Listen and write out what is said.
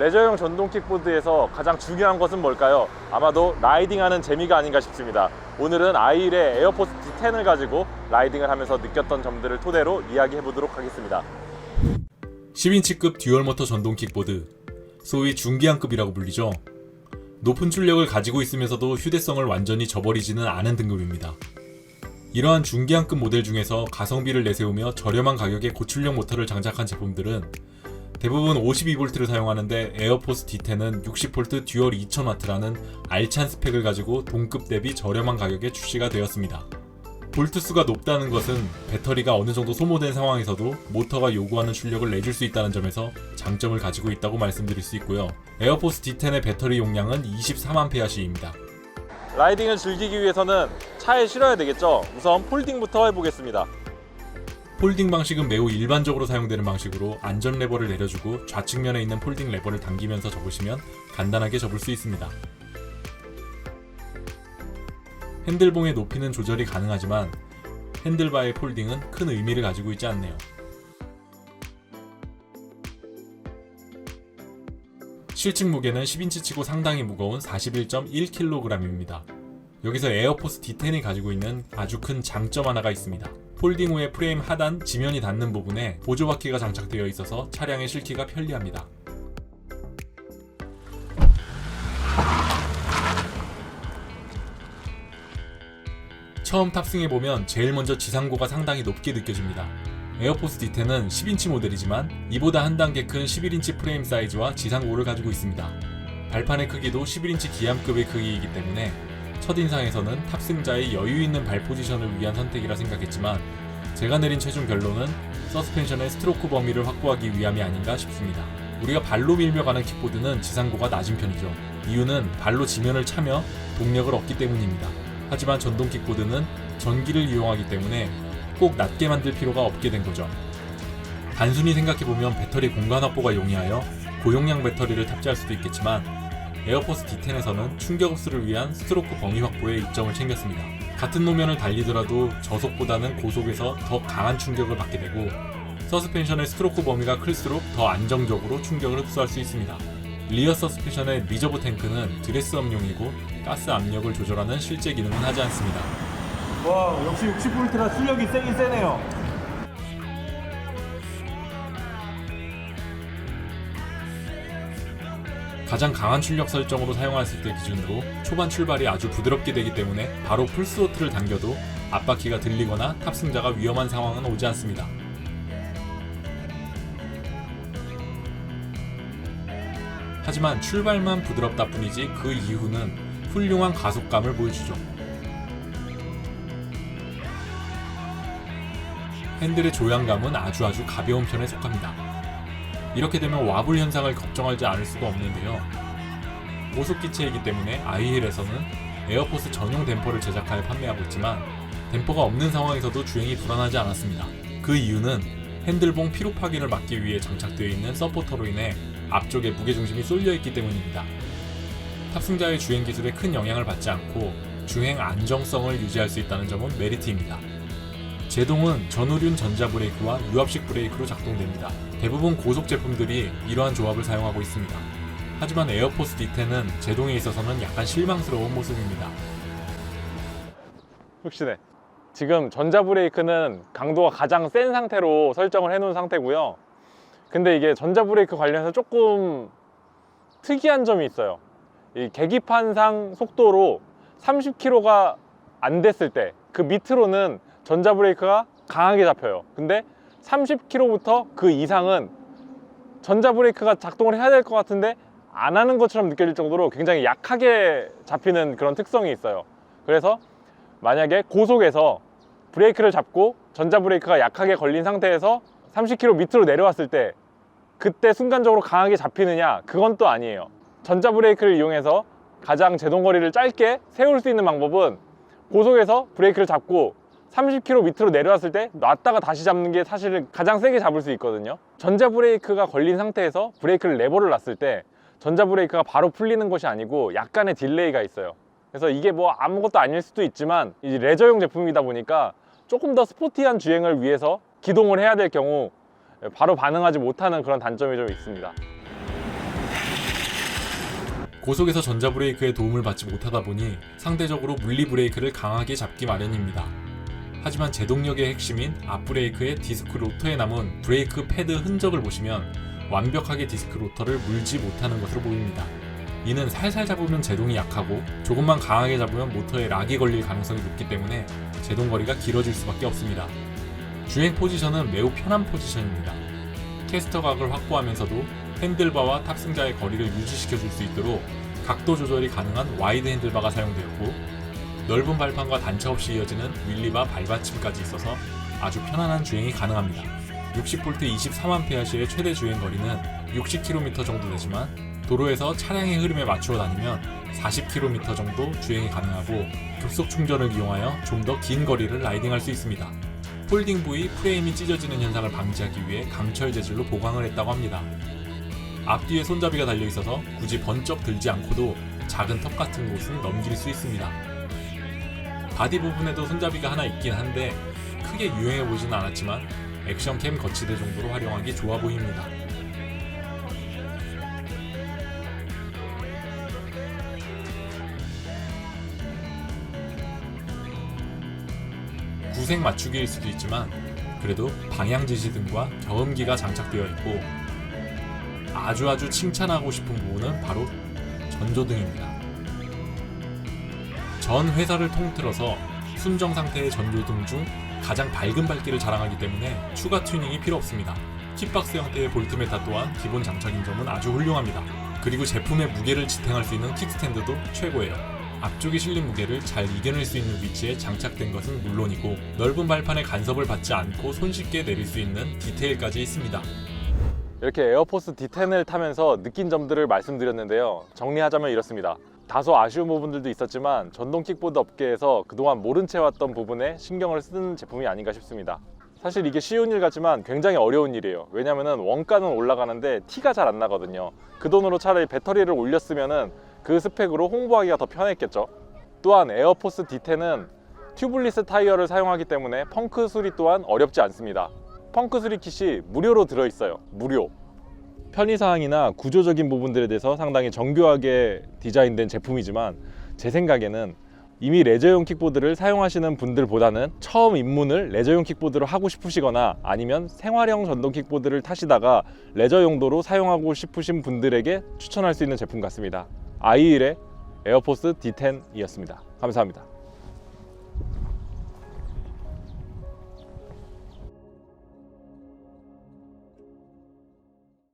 레저용 전동 킥보드에서 가장 중요한 것은 뭘까요? 아마도 라이딩하는 재미가 아닌가 싶습니다. 오늘은 아이일의 에어포스 D10을 가지고 라이딩을 하면서 느꼈던 점들을 토대로 이야기해 보도록 하겠습니다. 10인치급 듀얼모터 전동 킥보드, 소위 중기항급이라고 불리죠. 높은 출력을 가지고 있으면서도 휴대성을 완전히 저버리지는 않은 등급입니다. 이러한 중기항급 모델 중에서 가성비를 내세우며 저렴한 가격에 고출력 모터를 장착한 제품들은 대부분 52V를 사용하는데 에어포스 D10은 60V 듀얼 2000W라는 알찬 스펙을 가지고 동급 대비 저렴한 가격에 출시가 되었습니다. 볼트수가 높다는 것은 배터리가 어느 정도 소모된 상황에서도 모터가 요구하는 출력을 내줄 수 있다는 점에서 장점을 가지고 있다고 말씀드릴 수 있고요. 에어포스 D10의 배터리 용량은 24Ah입니다. 라이딩을 즐기기 위해서는 차에 실어야 되겠죠? 우선 폴딩부터 해보겠습니다. 폴딩 방식은 매우 일반적으로 사용되는 방식으로 안전 레버를 내려주고 좌측면에 있는 폴딩 레버를 당기면서 접으시면 간단하게 접을 수 있습니다. 핸들봉의 높이는 조절이 가능하지만 핸들바의 폴딩은 큰 의미를 가지고 있지 않네요. 실측 무게는 10인치치고 상당히 무거운 41.1kg입니다. 여기서 에어포스 D10이 가지고 있는 아주 큰 장점 하나가 있습니다. 폴딩 후에 프레임 하단 지면이 닿는 부분에 보조바퀴가 장착되어 있어서 차량에 실기가 편리합니다. 처음 탑승해보면 제일 먼저 지상고가 상당히 높게 느껴집니다. 에어포스 D10은 10인치 모델이지만 이보다 한 단계 큰 11인치 프레임 사이즈와 지상고를 가지고 있습니다. 발판의 크기도 11인치 기암급의 크기이기 때문에 첫인상에서는 탑승자의 여유있는 발 포지션을 위한 선택이라 생각했지만 제가 내린 최종 결론은 서스펜션의 스트로크 범위를 확보하기 위함이 아닌가 싶습니다. 우리가 발로 밀며 가는 킥보드는 지상고가 낮은 편이죠. 이유는 발로 지면을 차며 동력을 얻기 때문입니다. 하지만 전동 킥보드는 전기를 이용하기 때문에 꼭 낮게 만들 필요가 없게 된 거죠. 단순히 생각해보면 배터리 공간 확보가 용이하여 고용량 배터리를 탑재할 수도 있겠지만 에어포스 D10에서는 충격 흡수를 위한 스트로크 범위 확보에 이점을 챙겼습니다. 같은 노면을 달리더라도 저속보다는 고속에서 더 강한 충격을 받게 되고 서스펜션의 스트로크 범위가 클수록 더 안정적으로 충격을 흡수할 수 있습니다. 리어 서스펜션의 리저브 탱크는 드레스업용이고 가스 압력을 조절하는 실제 기능은 하지 않습니다. 와, 역시 60V라 출력이 세긴 세네요. 가장 강한 출력 설정으로 사용했을 때 기준으로 초반 출발이 아주 부드럽게 되기 때문에 바로 풀스로틀을 당겨도 앞바퀴가 들리거나 탑승자가 위험한 상황은 오지 않습니다. 하지만 출발만 부드럽다 뿐이지 그 이후는 훌륭한 가속감을 보여주죠. 핸들의 조향감은 아주 가벼운 편에 속합니다. 이렇게 되면 와불 현상을 걱정하지 않을 수가 없는데요. 고속기체이기 때문에 아이힐에서는 에어포스 전용 댐퍼를 제작하여 판매하고 있지만 댐퍼가 없는 상황에서도 주행이 불안하지 않았습니다. 그 이유는 핸들봉 피로 파괴를 막기 위해 장착되어 있는 서포터로 인해 앞쪽에 무게중심이 쏠려있기 때문입니다. 탑승자의 주행 기술에 큰 영향을 받지 않고 주행 안정성을 유지할 수 있다는 점은 메리트입니다. 제동은 전후륜 전자 브레이크와 유압식 브레이크로 작동됩니다. 대부분 고속 제품들이 이러한 조합을 사용하고 있습니다. 하지만 에어포스 D10은 제동에 있어서는 약간 실망스러운 모습입니다. 흑시네. 지금 전자 브레이크는 강도가 가장 센 상태로 설정을 해놓은 상태고요. 근데 이게 전자 브레이크 관련해서 조금 특이한 점이 있어요. 이 계기판상 속도로 30km가 안 됐을 때 그 밑으로는 전자 브레이크가 강하게 잡혀요. 근데 30km부터 그 이상은 전자 브레이크가 작동을 해야 될 것 같은데 안 하는 것처럼 느껴질 정도로 굉장히 약하게 잡히는 그런 특성이 있어요. 그래서 만약에 고속에서 브레이크를 잡고 전자 브레이크가 약하게 걸린 상태에서 30km 밑으로 내려왔을 때 그때 순간적으로 강하게 잡히느냐? 그건 또 아니에요. 전자 브레이크를 이용해서 가장 제동거리를 짧게 세울 수 있는 방법은 고속에서 브레이크를 잡고 30km 밑으로 내려왔을 때 놨다가 다시 잡는 게 사실은 가장 세게 잡을 수 있거든요. 전자 브레이크가 걸린 상태에서 브레이크를 레버를 놨을 때 전자 브레이크가 바로 풀리는 것이 아니고 약간의 딜레이가 있어요. 그래서 이게 뭐 아무것도 아닐 수도 있지만 이제 레저용 제품이다 보니까 조금 더 스포티한 주행을 위해서 기동을 해야 될 경우 바로 반응하지 못하는 그런 단점이 좀 있습니다. 고속에서 전자 브레이크의 도움을 받지 못하다 보니 상대적으로 물리 브레이크를 강하게 잡기 마련입니다. 하지만 제동력의 핵심인 앞브레이크의 디스크 로터에 남은 브레이크 패드 흔적을 보시면 완벽하게 디스크 로터를 물지 못하는 것으로 보입니다. 이는 살살 잡으면 제동이 약하고 조금만 강하게 잡으면 모터에 락이 걸릴 가능성이 높기 때문에 제동 거리가 길어질 수밖에 없습니다. 주행 포지션은 매우 편한 포지션입니다. 캐스터 각을 확보하면서도 핸들바와 탑승자의 거리를 유지시켜 줄 수 있도록 각도 조절이 가능한 와이드 핸들바가 사용되었고, 넓은 발판과 단차 없이 이어지는 윌리바 발받침까지 있어서 아주 편안한 주행이 가능합니다. 60V 23A시의 최대 주행 거리는 60km 정도 되지만 도로에서 차량의 흐름에 맞추어 다니면 40km 정도 주행이 가능하고, 급속 충전을 이용하여 좀 더 긴 거리를 라이딩할 수 있습니다. 폴딩 부위 프레임이 찢어지는 현상을 방지하기 위해 강철 재질로 보강을 했다고 합니다. 앞뒤에 손잡이가 달려있어서 굳이 번쩍 들지 않고도 작은 턱 같은 곳은 넘길 수 있습니다. 바디 부분에도 손잡이가 하나 있긴 한데 크게 유행해보진 않았지만 액션캠 거치대 정도로 활용하기 좋아 보입니다. 구색 맞추기일 수도 있지만 그래도 방향 지시 등과 경음기가 장착되어 있고, 아주 칭찬하고 싶은 부분은 바로 전조등입니다. 전 회사를 통틀어서 순정 상태의 전조등 중 가장 밝은 밝기를 자랑하기 때문에 추가 튜닝이 필요 없습니다. 킥박스 형태의 볼트메타 또한 기본 장착인 점은 아주 훌륭합니다. 그리고 제품의 무게를 지탱할 수 있는 킥스탠드도 최고예요. 앞쪽에 실린 무게를 잘 이겨낼 수 있는 위치에 장착된 것은 물론이고, 넓은 발판에 간섭을 받지 않고 손쉽게 내릴 수 있는 디테일까지 있습니다. 이렇게 에어포스 D10을 타면서 느낀 점들을 말씀드렸는데요. 정리하자면 이렇습니다. 다소 아쉬운 부분들도 있었지만 전동 킥보드 업계에서 그동안 모른 채 왔던 부분에 신경을 쓴 제품이 아닌가 싶습니다. 사실 이게 쉬운 일 같지만 굉장히 어려운 일이에요. 왜냐면은 원가는 올라가는데 티가 잘 안 나거든요. 그 돈으로 차라리 배터리를 올렸으면은 그 스펙으로 홍보하기가 더 편했겠죠. 또한 에어포스 D10은 튜블리스 타이어를 사용하기 때문에 펑크 수리 또한 어렵지 않습니다. 펑크 수리 킷이 무료로 들어있어요. 무료. 편의사항이나 구조적인 부분들에 대해서 상당히 정교하게 디자인된 제품이지만, 제 생각에는 이미 레저용 킥보드를 사용하시는 분들보다는 처음 입문을 레저용 킥보드로 하고 싶으시거나 아니면 생활형 전동 킥보드를 타시다가 레저 용도로 사용하고 싶으신 분들에게 추천할 수 있는 제품 같습니다. i1의 에어포스 D10이었습니다. 감사합니다.